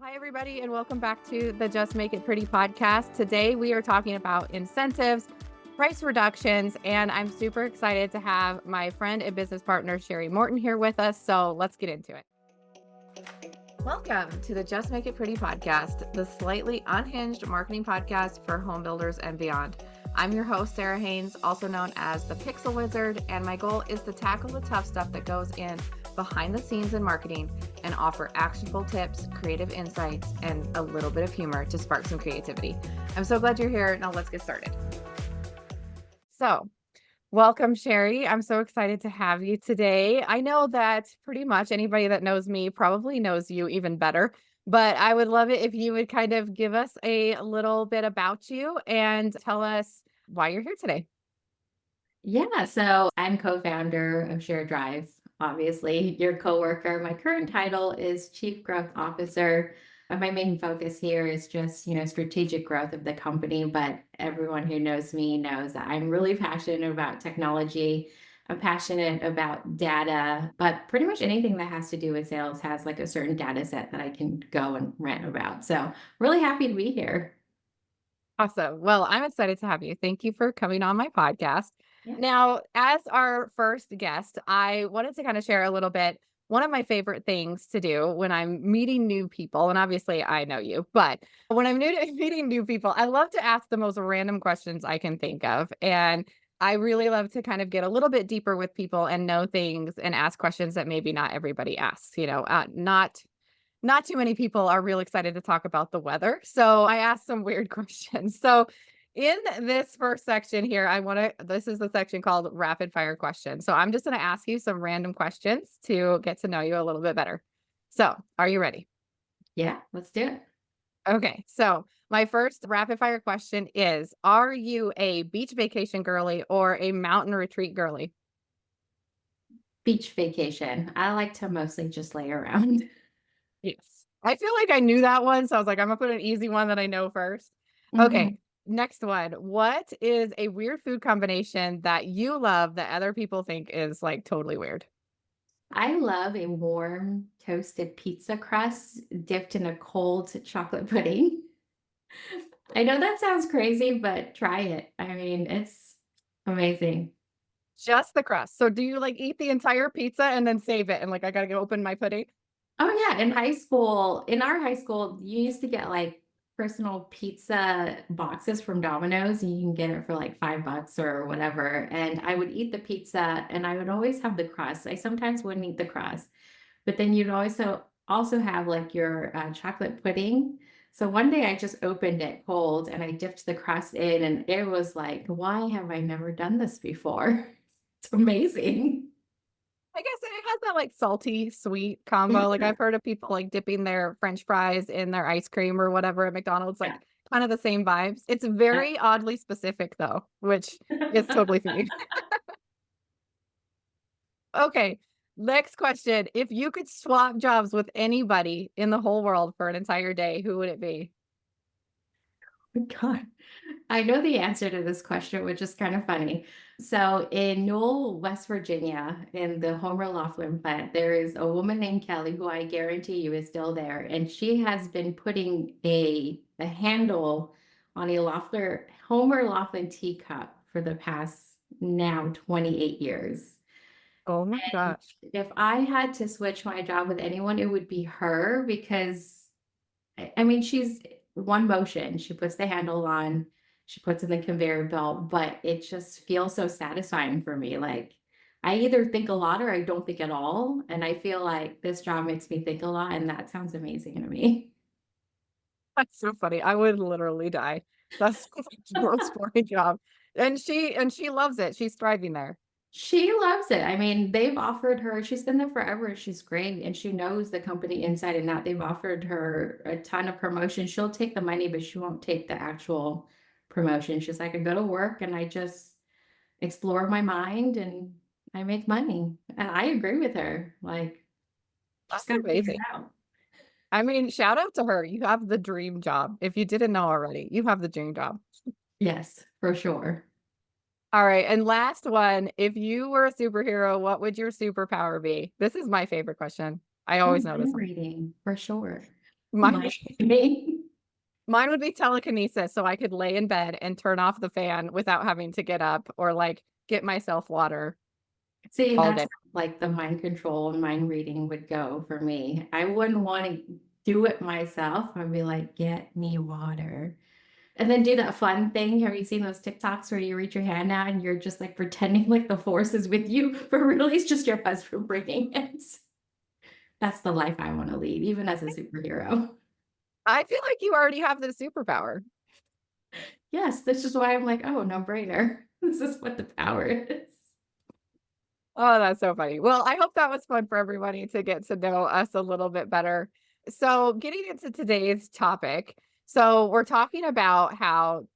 Hi, everybody, and welcome back to the Just Make It Pretty podcast. Today, we are talking about incentives, price reductions, and I'm super excited to have my friend and business partner, Shari Morton, here with us. So let's get into it. Welcome to the Just Make It Pretty podcast, the slightly unhinged marketing podcast for home builders and beyond. I'm your host, Sarah Haynes, also known as the Pixel Wizard, and my goal is to tackle the tough stuff that goes in behind the scenes in marketing and offer actionable tips, creative insights, and a little bit of humor to spark some creativity. I'm so glad you're here. Now let's get started. So, welcome, Shari. I'm so excited to have you today. I know that pretty much anybody that knows me probably knows you even better, but I would love it if you would kind of give us a little bit about you and tell us why you're here today. Yeah, so I'm co-founder of Share Drive, obviously, your coworker. My current title is Chief Growth Officer. But my main focus here is just, strategic growth of the company. But everyone who knows me knows that I'm really passionate about technology. I'm passionate about data, but pretty much anything that has to do with sales has like a certain data set that I can go and rant about. So really happy to be here. Awesome. Well, I'm excited to have you. Thank you for coming on my podcast. Yeah. Now, as our first guest, I wanted to kind of share a little bit. One of my favorite things to do when I'm meeting new people, and obviously I know you, but when I'm new to meeting new people, I love to ask the most random questions I can think of. And I really love to kind of get a little bit deeper with people and know things and ask questions that maybe not everybody asks, not too many people are real excited to talk about the weather. So I asked some weird questions. So in this first section here, this is the section called rapid fire questions. So I'm just going to ask you some random questions to get to know you a little bit better. So are you ready? Yeah, let's do it. Okay. So my first rapid fire question is, are you a beach vacation girly or a mountain retreat girly? Beach vacation. I like to mostly just lay around. Yes. I feel like I knew that one. So I was like, I'm gonna put an easy one that I know first. Okay. Next one. What is a weird food combination that you love that other people think is like totally weird? I love a warm toasted pizza crust dipped in a cold chocolate pudding. I know that sounds crazy, but try it. I mean, it's amazing. Just the crust. So do you like eat the entire pizza and then save it and like I gotta go open my pudding? Oh yeah, in our high school, you used to get like personal pizza boxes from Domino's and you can get it for like $5 or whatever. And I would eat the pizza and I would always have the crust. I sometimes wouldn't eat the crust. But then you'd also have like your chocolate pudding. So one day I just opened it cold and I dipped the crust in, and it was like, why have I never done this before? It's amazing. I guess it has that like salty sweet combo. Like Yeah. I've heard of people like dipping their French fries in their ice cream or whatever at McDonald's, like kind of the same vibes. It's Yeah. very oddly specific though, which is totally fine. Okay. Next question. If you could swap jobs with anybody in the whole world for an entire day, who would it be? God. I know the answer to this question, which is kind of funny. So, in Newell, West Virginia, in the Homer Laughlin plant, there is a woman named Kelly who I guarantee you is still there. And she has been putting a handle on a Homer Laughlin teacup for the past now 28 years. Oh my And gosh. if I had to switch my job with anyone, it would be her because I mean, she's one motion. She puts the handle on, she puts in the conveyor belt, but it just feels so satisfying for me. Like I either think a lot or I don't think at all. And I feel like this job makes me think a lot, and that sounds amazing to me. That's so funny. I would literally die. That's the most boring job. And she loves it. She's thriving there. She loves it. I mean, they've offered her, she's been there forever. She's great. And she knows the company inside and out. They've offered her a ton of promotion. She'll take the money, but she won't take the actual promotion. She's like, I go to work and I just explore my mind and I make money. And I agree with her. Like, she's That's got to figure amazing. it out. I mean, shout out to her. You have the dream job. If you didn't know already, you have the dream job. Yes, for sure. All right. And last one, if you were a superhero, what would your superpower be? This is my favorite question. I Oh, always know this mind one. reading, for sure. Mine My brain. mine would be telekinesis, so I could lay in bed and turn off the fan without having to get up or, like, get myself water See, all that's day. like the mind control and mind reading would go for me. I wouldn't want to do it myself. I'd be like, get me water. And then do that fun thing. Have you seen those TikToks where you reach your hand out and you're just like pretending like the force is with you, but really it's just your husband bringing it? That's the life I want to lead, even as a superhero. I feel like you already have the superpower. Yes, this is why I'm like, oh, no brainer. This is what the power is. Oh, that's so funny. Well, I hope that was fun for everybody to get to know us a little bit better. So, getting into today's topic. So, we're talking about how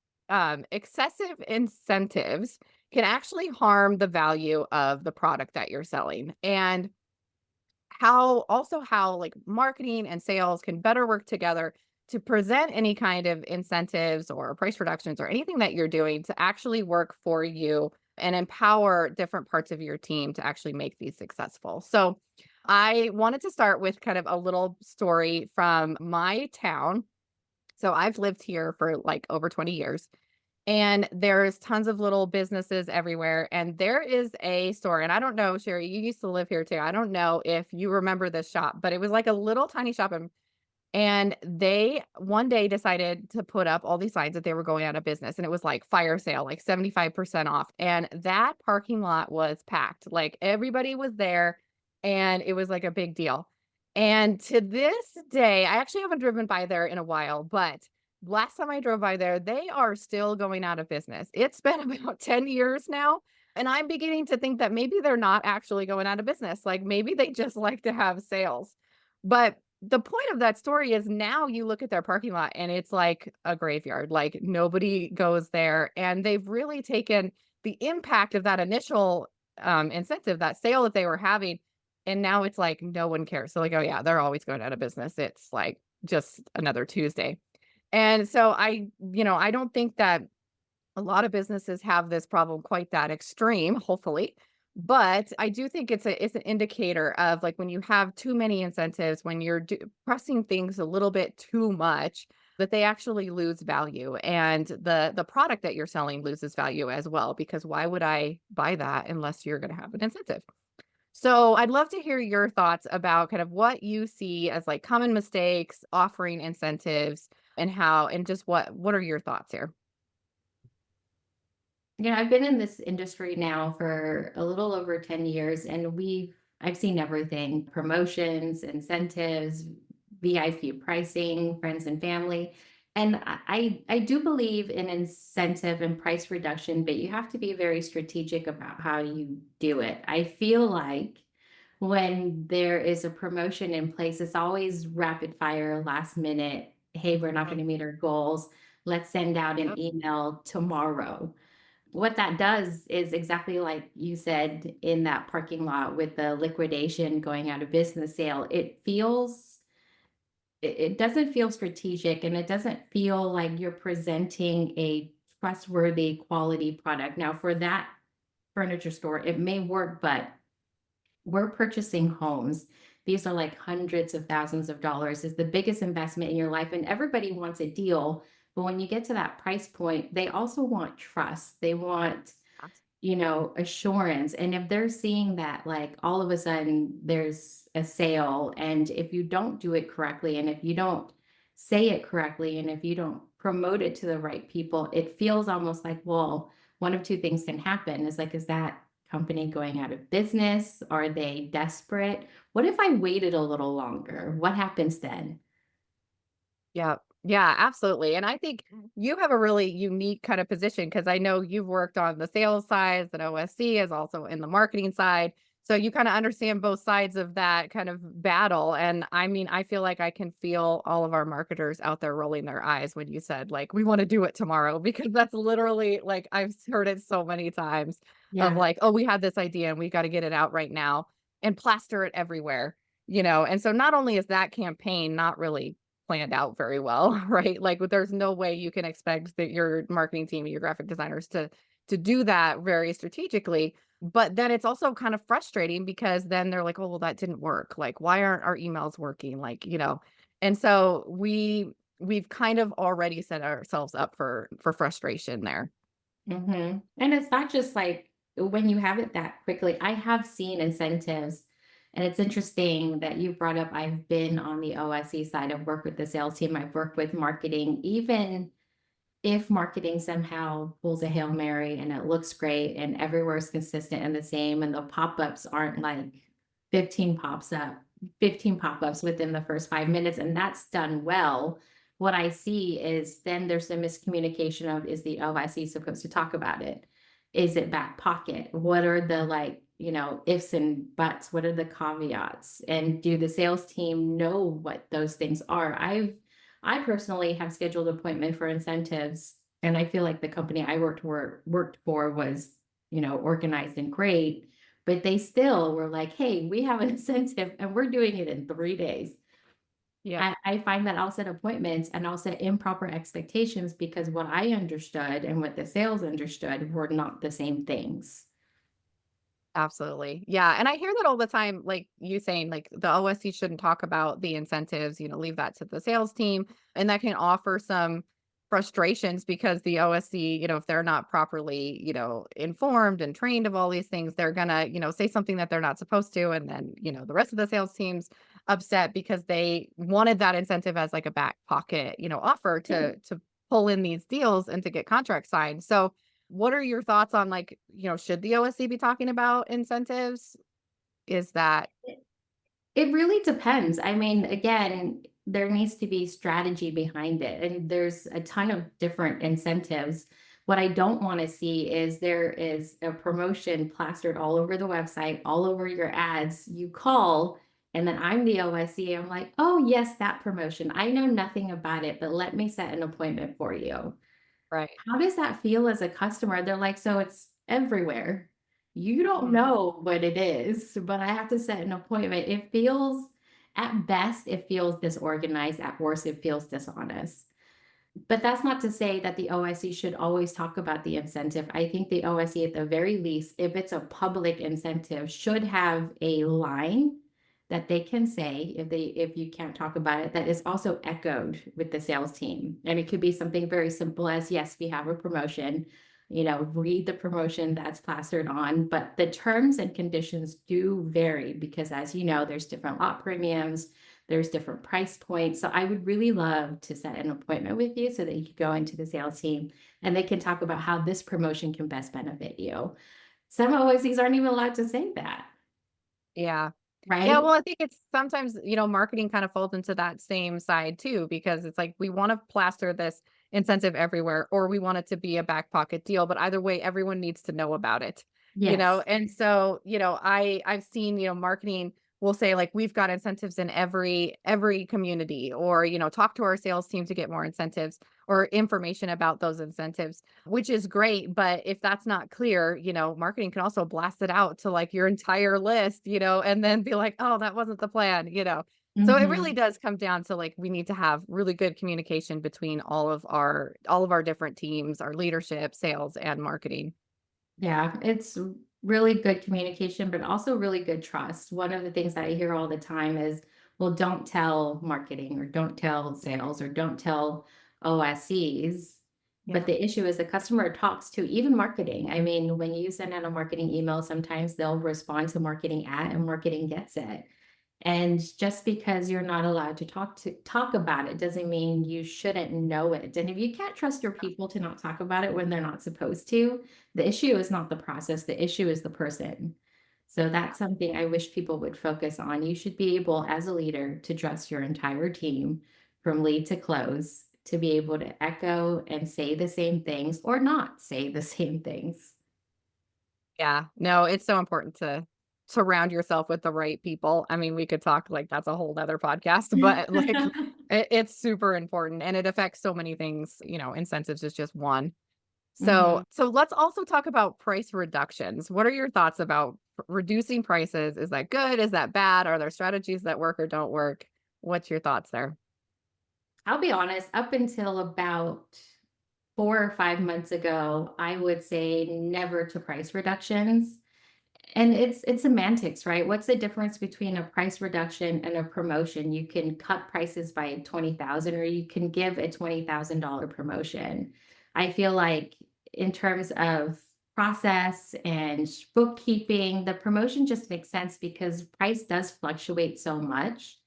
excessive incentives can actually harm the value of the product that you're selling. And how like marketing and sales can better work together to present any kind of incentives or price reductions or anything that you're doing to actually work for you and empower different parts of your team to actually make these successful. So I wanted to start with kind of a little story from my town. So I've lived here for like over 20 years, and there's tons of little businesses everywhere. And there is a store, and I don't know, Sherry, you used to live here too. I don't know if you remember this shop, but it was like a little tiny shop. And they one day decided to put up all these signs that they were going out of business. And it was like fire sale, like 75% off. And that parking lot was packed. Like everybody was there, and it was like a big deal. And to this day, I actually haven't driven by there in a while, but last time I drove by there, they are still going out of business. It's been about 10 years now. And I'm beginning to think that maybe they're not actually going out of business. Like maybe they just like to have sales. But the point of that story is now you look at their parking lot and it's like a graveyard. Like nobody goes there. And they've really taken the impact of that initial incentive, that sale that they were having. And now it's like no one cares. So, like, oh, yeah, they're always going out of business. It's like just another Tuesday. And so I don't think that a lot of businesses have this problem quite that extreme, hopefully. But I do think it's an indicator of like when you have too many incentives, when you're pressing things a little bit too much, that they actually lose value, and the product that you're selling loses value as well. Because why would I buy that unless you're going to have an incentive? So I'd love to hear your thoughts about kind of what you see as like common mistakes, offering incentives, and how, and just what are your thoughts here? I've been in this industry now for a little over 10 years and I've seen everything: promotions, incentives, VIP pricing, friends and family. And I do believe in incentive and price reduction, but you have to be very strategic about how you do it. I feel like when there is a promotion in place, it's always rapid fire, last minute. Hey, we're not going to meet our goals. Let's send out an Mhm. email tomorrow. What that does is exactly like you said in that parking lot with the liquidation going out of business sale. It doesn't feel strategic, and it doesn't feel like you're presenting a trustworthy quality product. Now, for that furniture store, it may work, but we're purchasing homes. These are like hundreds of thousands of dollars. Is the biggest investment in your life, and everybody wants a deal. But when you get to that price point, they also want trust. They want, assurance. And if they're seeing that, like all of a sudden there's a sale, and if you don't do it correctly, and if you don't say it correctly, and if you don't promote it to the right people, it feels almost like, well, one of two things can happen. Is like, is that company going out of business? Are they desperate? What if I waited a little longer? What happens then? Yeah. Yeah, absolutely. And I think you have a really unique kind of position because I know you've worked on the sales side, and OSC is also in the marketing side. So you kind of understand both sides of that kind of battle. And I mean, I feel like I can feel all of our marketers out there rolling their eyes when you said, like, we want to do it tomorrow, because that's literally like I've heard it so many times of Yeah. like, oh, we had this idea and we got to get it out right now and plaster it everywhere. And so not only is that campaign not really planned out very well, right? Like there's no way you can expect that your marketing team, your graphic designers to do that very strategically. But then it's also kind of frustrating because then they're like, "Oh, well, that didn't work. Like, why aren't our emails working?" Like, And so we've kind of already set ourselves up for frustration there. And it's not just like when you have it that quickly. I have seen incentives, and it's interesting that you brought up. I've been on the OSE side. I've worked with the sales team. I've worked with marketing. Even if marketing somehow pulls a Hail Mary and it looks great and everywhere is consistent and the same, and the pop-ups aren't like 15 pops up, 15 pop-ups within the first 5 minutes, and that's done well. What I see is then there's a miscommunication of, is the OIC supposed to talk about it? Is it back pocket? What are the, like, ifs and buts? What are the caveats? And do the sales team know what those things are? I personally have scheduled appointment for incentives, and I feel like the company I worked for was, organized and great, but they still were like, "Hey, we have an incentive and we're doing it in 3 days." Yep. I find that I'll set appointments and I'll set improper expectations because what I understood and what the sales understood were not the same things. Absolutely. Yeah, and I hear that all the time, like you saying, like, the OSC shouldn't talk about the incentives, leave that to the sales team, and that can offer some frustrations because the OSC, if they're not properly, informed and trained of all these things, they're gonna, say something that they're not supposed to, and then, the rest of the sales team's upset because they wanted that incentive as like a back pocket, offer Yeah. to pull in these deals and to get contracts signed. So what are your thoughts on, like, should the OSC be talking about incentives? Is that It really depends. I mean, again, there needs to be strategy behind it, and there's a ton of different incentives. What I don't want to see is there is a promotion plastered all over the website, all over your ads. You call, and then I'm the OSC. I'm like, oh, yes, that promotion. I know nothing about it, but let me set an appointment for you. right? How does that feel as a customer? They're like, "So it's everywhere. You don't Mhm. know what it is, but I have to set an appointment." It feels, at best, it feels disorganized. At worst, it feels dishonest. But that's not to say that the OSC should always talk about the incentive. I think the OSC, at the very least, if it's a public incentive, should have a line that they can say, if you can't talk about it, that is also echoed with the sales team. And it could be something very simple as, yes, we have a promotion, read the promotion that's plastered on, but the terms and conditions do vary because, as you know, there's different lot premiums, there's different price points. So I would really love to set an appointment with you so that you could go into the sales team and they can talk about how this promotion can best benefit you. Some OSCs aren't even allowed to say that, Yeah. Yeah, right? well, I think it's sometimes, marketing kind of falls into that same side too, because it's like we want to plaster this incentive everywhere, or we want it to be a back pocket deal. But either way, everyone needs to know about it, Yes. And so, I've seen, marketing will say like we've got incentives in every community, or, talk to our sales team to get more incentives or information about those incentives, which is great. But if that's not clear, marketing can also blast it out to like your entire list, and then be like, oh, that wasn't the plan. So it really Mhm. does come down to like we need to have really good communication between all of our different teams, our leadership, sales, and marketing. Yeah, it's really good communication, but also really good trust. One of the things that I hear all the time is, well, don't tell marketing or don't tell sales or don't tell OSCs. But Yeah. the issue is the customer talks to even marketing. I mean, when you send out a marketing email, sometimes they'll respond to marketing and marketing gets it. And just because you're not allowed to talk about it doesn't mean you shouldn't know it. And if you can't trust your people to not talk about it when they're not supposed to, the issue is not the process, the issue is the person. So that's something I wish people would focus on. You should be able, as a leader, to trust your entire team from lead to close, to be able to echo and say the same things or not say the same things. Yeah. No, it's so important to surround yourself with the right people. I mean, we could talk like that's a whole other podcast, but like it's super important and it affects so many things. Incentives is just one. So Mhm. so let's also talk about price reductions. What are your thoughts about reducing prices? Is that good? Is that bad? Are there strategies that work or don't work? What's your thoughts there? I'll be honest, up until about 4 or 5 months ago, I would say never to price reductions. And it's semantics, right? What's the difference between a price reduction and a promotion? You can cut prices by 20,000 or you can give a $20,000 promotion. I feel like in terms of process and bookkeeping, the promotion just makes sense because price does fluctuate so much.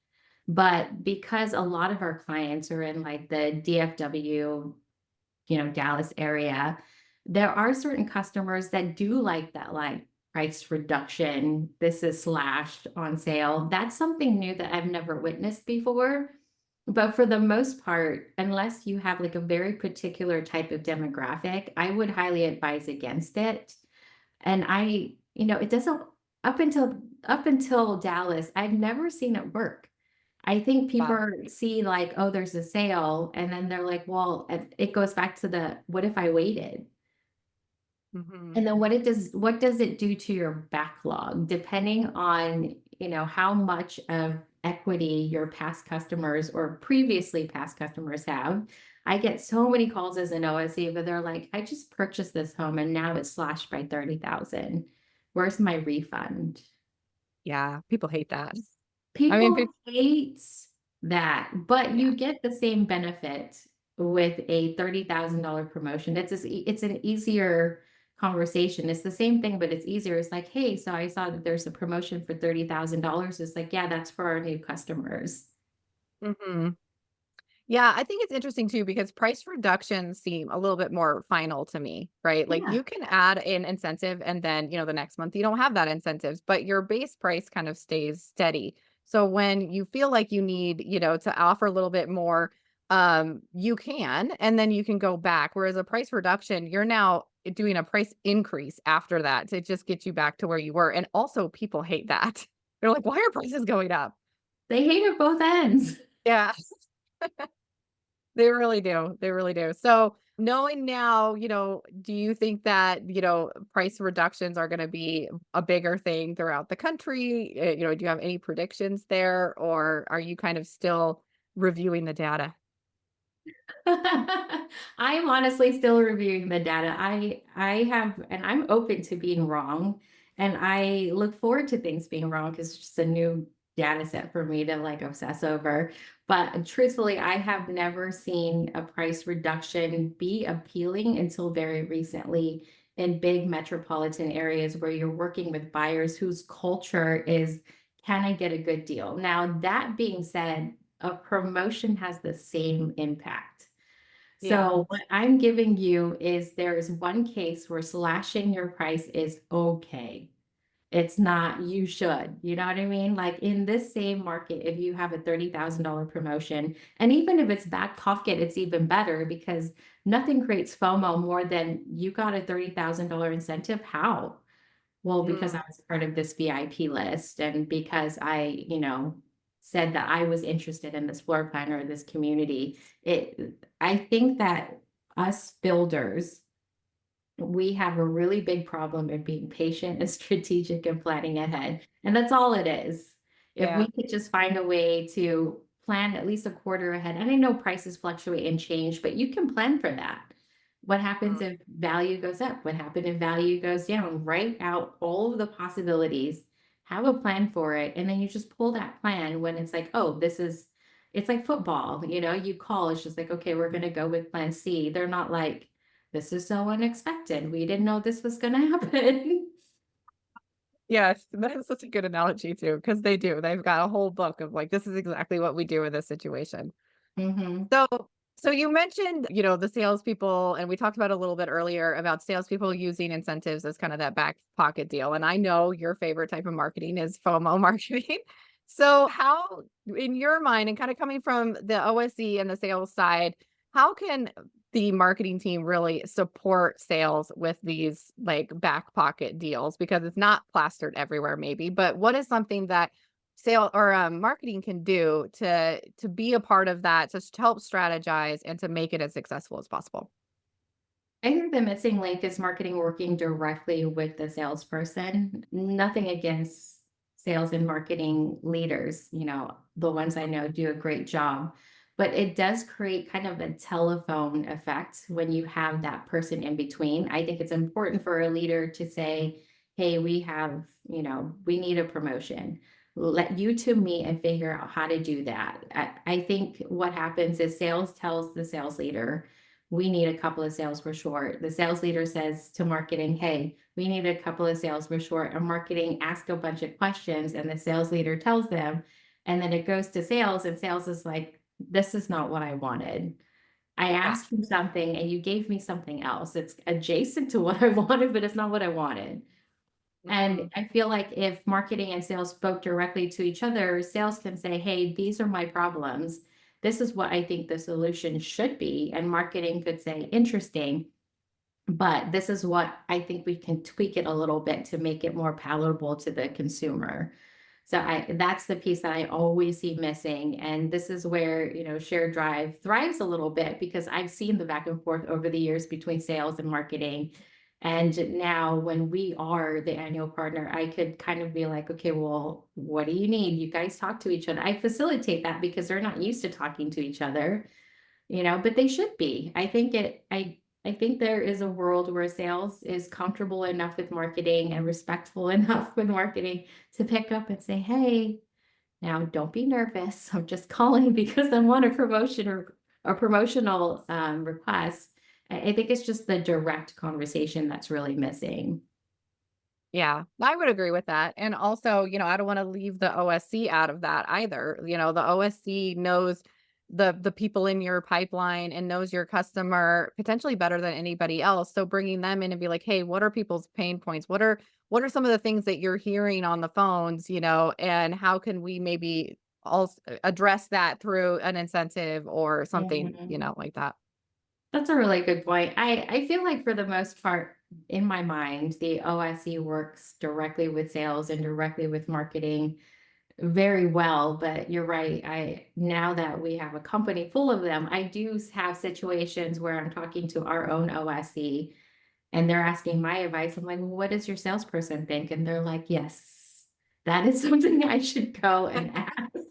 But because a lot of our clients are in like the DFW, Dallas area, there are certain customers that do like that, like price reduction. This is slashed on sale. That's something new that I've never witnessed before. But for the most part, unless you have like a very particular type of demographic, I would highly advise against it. And it doesn't up until Dallas, I've never seen it work. I think Wow. people see like, oh, there's a sale, and then they're like, well, it goes back to the what if I waited? Hmm. And then what does it do to your backlog, depending on, how much of equity your past customers or previously past customers have. I get so many calls as an OSE, but they're like, I just purchased this home and now it's slashed by 30,000. Where's my refund? Yeah, people hate that. I mean, People hate that, but yeah. you get the same benefit with a $30,000 promotion. It's an easier conversation. It's the same thing, but it's easier. It's like, hey, so I saw that there's a promotion for $30,000. It's like, yeah, that's for our new customers. Hmm. Yeah, I think it's interesting too because price reductions seem a little bit more final to me, right? Like Yeah. you can add an incentive and then, the next month you don't have that incentives, but your base price kind of stays steady. So when you feel like you need, to offer a little bit more, you can, and then you can go back. Whereas a price reduction, you're now doing a price increase after that to just get you back to where you were. And also people hate that. They're like, why are prices going up? They hate at both ends. Yeah. They really do. They really do. So, knowing now, do you think that, price reductions are gonna be a bigger thing throughout the country? Do you have any predictions there, or are you kind of still reviewing the data? I'm honestly still reviewing the data. I have, and I'm open to being wrong, and I look forward to things being wrong because it's just a new data set for me to like obsess over. But truthfully, I have never seen a price reduction be appealing until very recently in big metropolitan areas where you're working with buyers whose culture is, can I get a good deal? Now, that being said, a promotion has the same impact. Yeah. So what I'm giving you is there is one case where slashing your price is okay. It's not, you should, you know what I mean? Like in this same market, if you have a $30,000 promotion, and even if it's back pocket, it's even better because nothing creates FOMO more than you got a $30,000 incentive. How? Well, because Mm, I was part of this VIP list and because I, said that I was interested in this floor plan or this community. I think that us builders, we have a really big problem in being patient and strategic and planning ahead. And that's all it is. If we yeah. could just find a way to plan at least a quarter ahead, and I know prices fluctuate and change, but you can plan for that. What happens Mm, if value goes up? What happens if value goes down? Write out all of the possibilities, have a plan for it, and then you just pull that plan when it's like, oh, it's like football, you call, it's just like, okay, we're going to go with plan C. They're not like, this is so unexpected. We didn't know this was gonna happen. yes, that is such a good analogy too, because they do. They've got a whole book of like, this is exactly what we do in this situation. Mhm. So so you mentioned, the salespeople, and we talked about a little bit earlier about salespeople using incentives as kind of that back pocket deal. And I know your favorite type of marketing is FOMO marketing. So how, in your mind, and kind of coming from the OSE and the sales side, how can the marketing team really support sales with these like back pocket deals? Because it's not plastered everywhere, maybe, but what is something that sale or marketing can do to be a part of that, to help strategize and to make it as successful as possible? I think the missing link is marketing working directly with the salesperson. Nothing against sales and marketing leaders, the ones I know do a great job. But it does create kind of a telephone effect when you have that person in between. I think it's important for a leader to say, hey, we need a promotion. Let you to me and figure out how to do that. I think what happens is sales tells the sales leader, we need a couple of sales, we're short. The sales leader says to marketing, hey, we need a couple of sales, we're short. And marketing asks a bunch of questions and the sales leader tells them. And then it goes to sales, and sales is like, this is not what I wanted. I Yeah. asked for something and you gave me something else. It's adjacent to what I wanted, but it's not what I wanted. And Mhm. I feel like if marketing and sales spoke directly to each other, sales can say, hey, these are my problems. This is what I think the solution should be. And marketing could say, interesting, but this is what I think we can tweak it a little bit to make it more palatable to the consumer. So that's the piece that I always see missing. And this is where, shared drive thrives a little bit because I've seen the back and forth over the years between sales and marketing. And now when we are the annual partner, I could kind of be like, okay, well, what do you need? You guys talk to each other. I facilitate that because they're not used to talking to each other, but they should be. I think there is a world where sales is comfortable enough with marketing and respectful enough with marketing to pick up and say, hey, now don't be nervous. I'm just calling because I want a promotion or a promotional request. I think it's just the direct conversation that's really missing. Yeah, I would agree with that. And also, I don't want to leave the OSC out of that either. The OSC knows the people in your pipeline and knows your customer potentially better than anybody else. So bringing them in and be like, "Hey, what are people's pain points? What are some of the things that you're hearing on the phones, and how can we maybe also address that through an incentive or something, Mhm. like that." That's a really good point. I feel like for the most part, in my mind, the OSE works directly with sales and directly with marketing very well. But you're right. Now that we have a company full of them, I do have situations where I'm talking to our own OSE and they're asking my advice. I'm like, well, what does your salesperson think? And they're like, yes, that is something I should go and ask.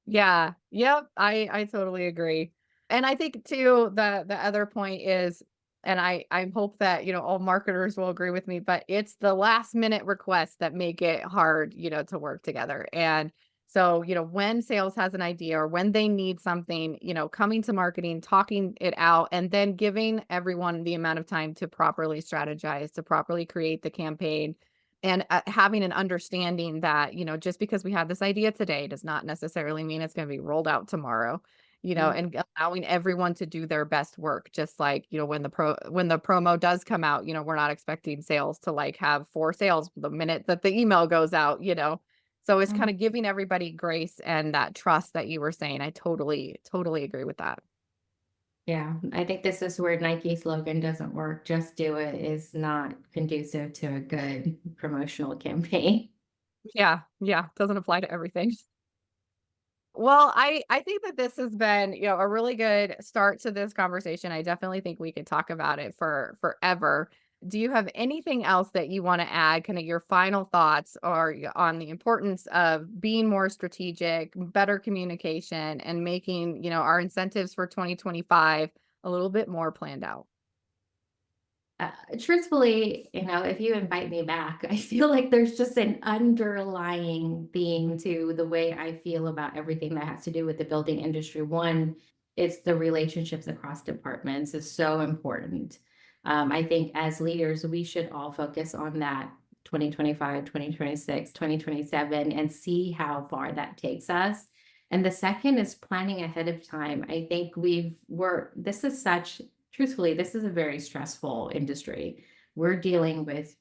Yeah. Yep. I totally agree. And I think too the other point is, and I hope that, all marketers will agree with me, but it's the last minute requests that make it hard, to work together. And so, when sales has an idea or when they need something, coming to marketing, talking it out, and then giving everyone the amount of time to properly strategize, to properly create the campaign, and having an understanding that, just because we have this idea today does not necessarily mean it's going to be rolled out tomorrow, Mm, and allowing everyone to do their best work. Just like, when the promo does come out, we're not expecting sales to like have 4 sales the minute that the email goes out. So it's mm. kind of giving everybody grace and that trust that you were saying. I totally, totally agree with that. Yeah, I think this is where Nike slogan doesn't work. Just do it is not conducive to a good promotional campaign. Yeah. Yeah. Doesn't apply to everything. Well, I think that this has been, a really good start to this conversation. I definitely think we could talk about it for forever. Do you have anything else that you want to add, kind of your final thoughts or on the importance of being more strategic, better communication, and making, our incentives for 2025 a little bit more planned out? Truthfully, if you invite me back, I feel like there's just an underlying theme to the way I feel about everything that has to do with the building industry. One, it's the relationships across departments is so important. I think as leaders, we should all focus on that 2025, 2026, 2027, and see how far that takes us. And the second is planning ahead of time. I think this is such truthfully, this is a very stressful industry. We're dealing with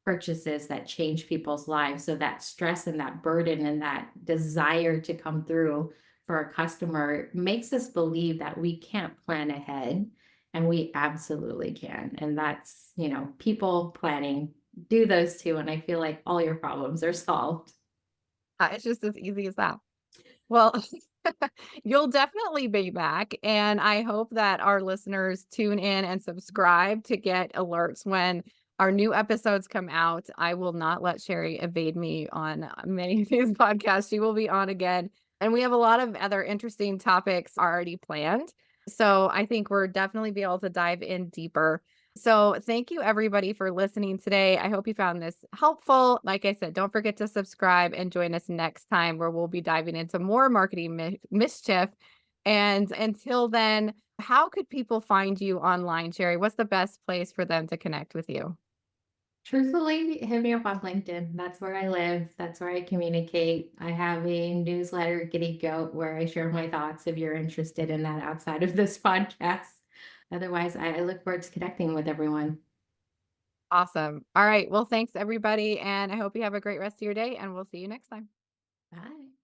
purchases that change people's lives. So that stress and that burden and that desire to come through for a customer makes us believe that we can't plan ahead. And we absolutely can. And that's, people planning, do those two. And I feel like all your problems are solved. It's just as easy as that. Well, you'll definitely be back, and I hope that our listeners tune in and subscribe to get alerts when our new episodes come out. I will not let Sherry evade me on many of these podcasts. She will be on again, and we have a lot of other interesting topics already planned. So I think we're definitely be able to dive in deeper. So, thank you everybody for listening today. I hope you found this helpful. Like I said, don't forget to subscribe and join us next time where we'll be diving into more marketing mischief. And until then, how could people find you online, Sherry? What's the best place for them to connect with you? Truthfully, hit me up on LinkedIn. That's where I live. That's where I communicate. I have a newsletter, Giddy Goat, where I share my thoughts if you're interested in that outside of this podcast. Otherwise, I look forward to connecting with everyone. Awesome. All right. Well, thanks everybody. And I hope you have a great rest of your day, and we'll see you next time. Bye.